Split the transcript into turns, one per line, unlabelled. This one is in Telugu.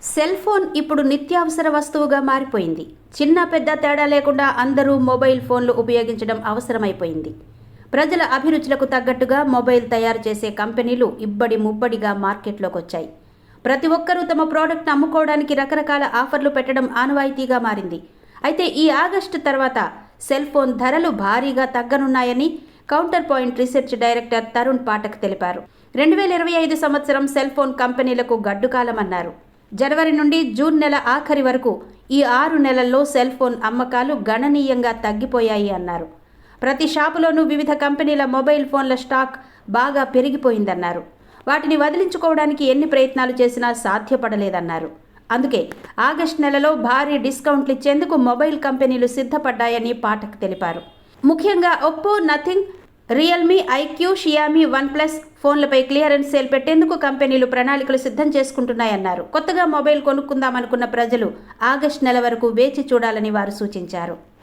సెల్ ఫోన్ ఇప్పుడు నిత్యావసర వస్తువుగా మారిపోయింది. చిన్న పెద్ద తేడా లేకుండా అందరూ మొబైల్ ఫోన్లు ఉపయోగించడం అవసరమైపోయింది. ప్రజల అభిరుచులకు తగ్గట్టుగా మొబైల్ తయారు చేసే కంపెనీలు ఇబ్బడి ముబ్బడిగా మార్కెట్లోకి వచ్చాయి. ప్రతి ఒక్కరూ తమ ప్రోడక్ట్ను అమ్ముకోవడానికి రకరకాల ఆఫర్లు పెట్టడం ఆనవాయితీగా మారింది. అయితే ఈ ఆగస్టు తర్వాత సెల్ ఫోన్ ధరలు భారీగా తగ్గనున్నాయని Counterpoint research director Tarun Pathak తెలిపారు. 2025 సంవత్సరం సెల్ ఫోన్ కంపెనీలకు గడ్డుకాలమన్నారు. జనవరి నుండి జూన్ నెల ఆఖరి వరకు ఈ 6 నెలల్లో సెల్ ఫోన్ అమ్మకాలు గణనీయంగా తగ్గిపోయాయి అన్నారు. ప్రతి షాపులోనూ వివిధ కంపెనీల మొబైల్ ఫోన్ల స్టాక్ బాగా పెరిగిపోయిందన్నారు. వాటిని వదిలించుకోవడానికి ఎన్ని ప్రయత్నాలు చేసినా సాధ్యపడలేదన్నారు. అందుకే ఆగస్టు నెలలో భారీ డిస్కౌంట్లు ఇచ్చేందుకు మొబైల్ కంపెనీలు సిద్ధపడ్డాయని పాఠక్ తెలిపారు. ముఖ్యంగా Oppo, Nothing, Realme, iQOO, Xiaomi, OnePlus ఫోన్లపై క్లియరెన్స్ సేల్ పెట్టేందుకు కంపెనీలు ప్రణాళికలు సిద్ధం చేసుకుంటున్నాయన్నారు. కొత్తగా మొబైల్ కొనుక్కుందామనుకున్న ప్రజలు ఆగస్టు నెల వరకు వేచి చూడాలని వారు సూచించారు.